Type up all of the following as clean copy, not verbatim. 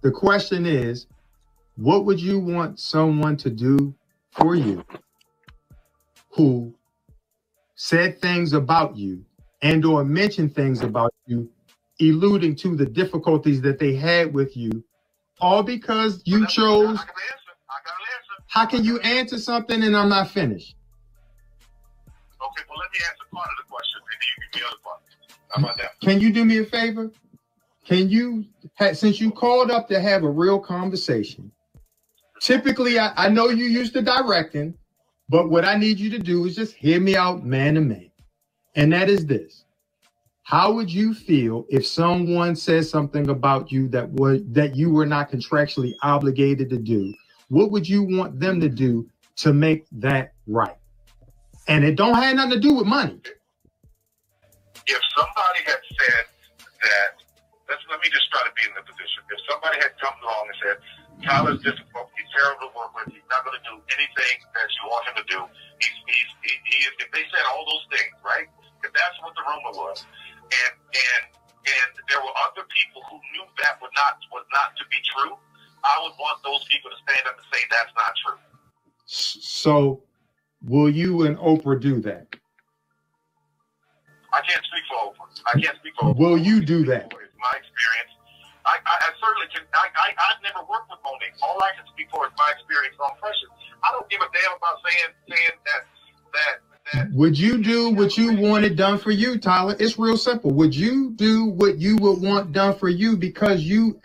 The question is, what would you want someone to do for you who said things about you and or mentioned things about you, alluding to the difficulties that they had with you, all because you chose? I got an answer. How can you answer something and I'm not finished? Okay, well, let me answer part of the question, and then you give me the other part. How about that? Can you do me a favor? Can you, since you called up to have a real conversation, typically I know you used to directing, but what I need you to do is just hear me out man to man. And that is this. How would you feel if someone says something about you that you were not contractually obligated to do? What would you want them to do to make that right? And it don't have nothing to do with money. If somebody had said that, let me just try to be in the position. If somebody had come along and said, Tyler's difficult, he's terrible to work with, he's not going to do anything that you want him to do. If they said all those things, right? If that's what the rumor was, and there were other people who knew that was not to be true, I would want those people to stand up and say that's not true. So, will you and Oprah do that? I can't speak for Oprah. I can't speak for Oprah. Will you do that? It's my experience. I certainly can. I've never worked with Monique. All I can speak for is my experience on Precious. I don't give a damn about saying that. Would you do what you wanted done for you, Tyler? It's real simple. Would you do what you would want done for you because you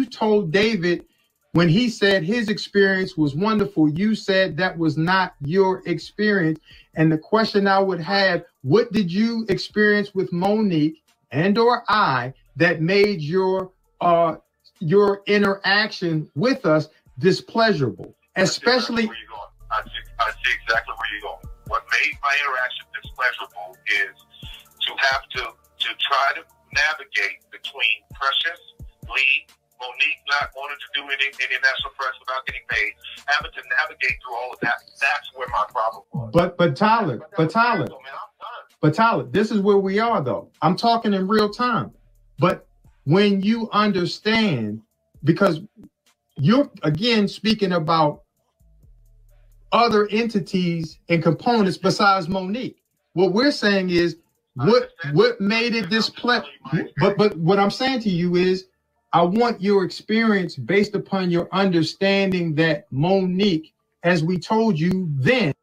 told David when he said his experience was wonderful, you said that was not your experience. And the question I would have, what did you experience with Monique and or I that made your interaction with us displeasurable? Especially, I see exactly where you're going. What made my interaction displeasurable is to have to try to navigate between Precious, Lee, Monique not wanting to do any national press without getting paid, having to navigate through all of that. That's where my problem was. But Tyler, this is where we are though. I'm talking in real time. But when you understand, because you're again speaking about other entities and components besides Monique. What we're saying is what made it but what I'm saying to you is I want your experience based upon your understanding that Monique, as we told you then,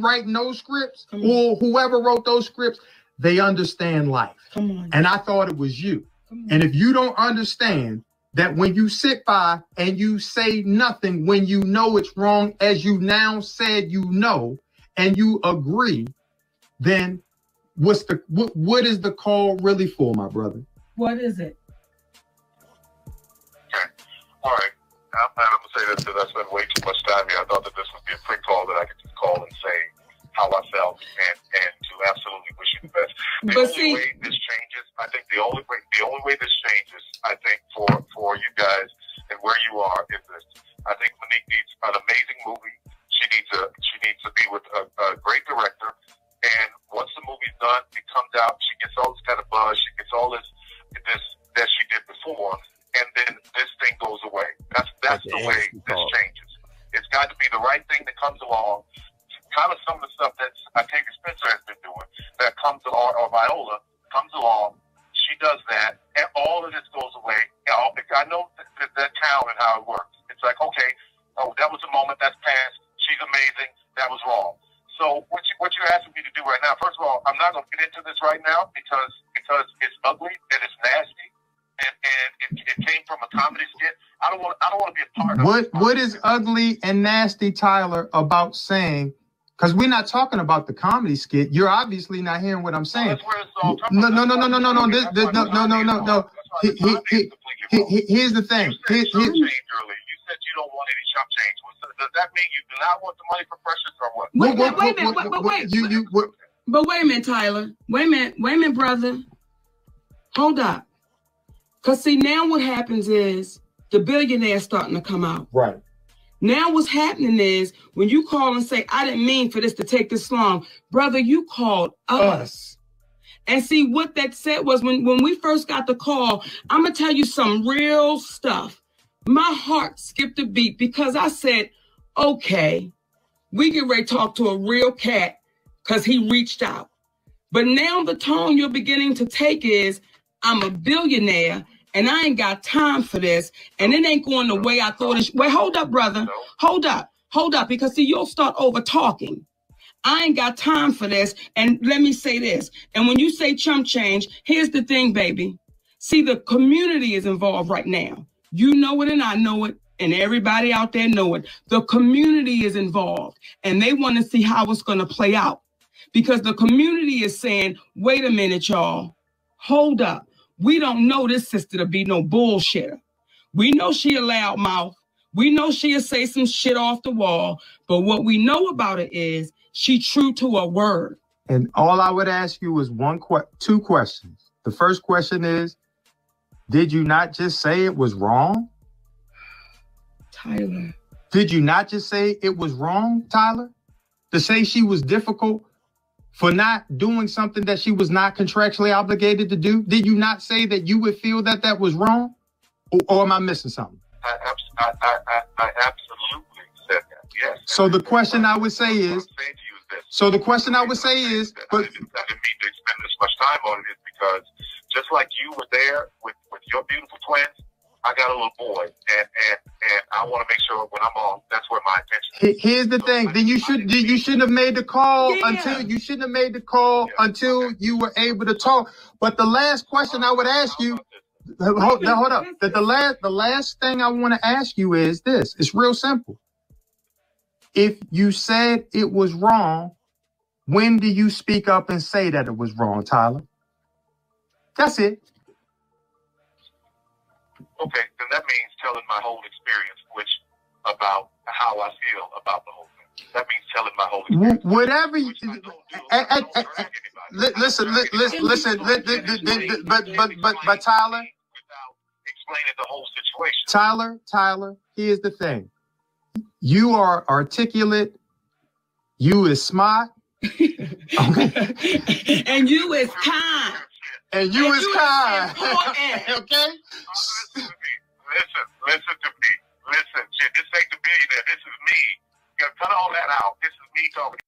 writing those scripts or whoever wrote those scripts, they understand life. Come on. And I thought it was you. And if you don't understand that when you sit by and you say nothing when you know it's wrong, as you now said you know, and you agree, then what is the call really for, my brother? What is it? Okay. All right. I'm going to say this because I spent way too much time here. I thought that this would be a quick call that I could just call and say how I felt and to absolutely wish you the best. The only way this changes, I think the only way this changes, I think for you guys and where you are is this. I think Monique needs an amazing movie. She needs to be with a great director. And once the movie's done, it comes out. She gets all this kind of buzz. She gets all this that she did before, and then this thing goes away. That's the way this changes. It's got to be the right thing that comes along. Kind of some of the stuff that Octavia Spencer has been doing that comes along, or Viola comes along. She does that, and all of this goes away. I know that town and how it works. It's like, okay, that was a moment that's passed. She's amazing. That was wrong. So what you're asking me to do right now, first of all, I'm not going to get into this right now because it's ugly and it's nasty, and it came from a comedy skit. I don't want to be a part of it. What is ugly and nasty, Tyler, about saying? Because we're not talking about the comedy skit. You're obviously not hearing what I'm saying. That's where it's all No. Here's the thing. You said chump change earlier. You said you don't want any chump change. Does that mean you do not want the money for Precious or what? But wait a minute, Tyler. Wait a minute, brother. Hold up. Because see, now what happens is the billionaire's starting to come out. Right. Now what's happening is when you call and say, I didn't mean for this to take this long, brother, you called us. And see, what that said was when we first got the call, I'm going to tell you some real stuff. my heart skipped a beat because I said, okay, we get ready to talk to a real cat because he reached out. But now the tone you're beginning to take is, I'm a billionaire and I ain't got time for this. And it ain't going the way I thought it should. Wait, hold up, brother. Hold up. Hold up. Because see, you'll start over talking. I ain't got time for this. And let me say this. And when you say chump change, here's the thing, baby. See, the community is involved right now. You know it and I know it. And everybody out there know it. The community is involved. And they want to see how it's going to play out. Because the community is saying, wait a minute, y'all. Hold up. We don't know this sister to be no bullshitter. We know she a loud mouth. We know she'll say some shit off the wall. But what we know about it is she true to her word. And all I would ask you is two questions. The first question is, did you not just say it was wrong? Tyler. Did you not just say it was wrong, Tyler? To say she was difficult for not doing something that she was not contractually obligated to do? Did you not say that you would feel that that was wrong? Or am I missing something? I absolutely said that, yes. So the question I would say is, but I didn't mean to expend this much time on it, is because just like you were there with your beautiful twins, I got a little boy, and I want to make sure when I'm on, that's where my attention is. Here's the thing. Then you shouldn't have made the call until you were able to talk. But the last question I would ask you, hold up. The last thing I want to ask you is this. It's real simple. If you said it was wrong, when do you speak up and say that it was wrong, Tyler? That's it. Okay, then that means telling my whole experience, about how I feel about the whole thing. That means telling my whole experience. Whatever you listen, but Tyler, without explaining the whole situation. Tyler, here's the thing. You are articulate. You is smart. Okay. And you is kind. And you is kind. Okay? Listen to me. Listen, shit, this ain't the billionaire. This is me. You gotta cut all that out. This is me talking.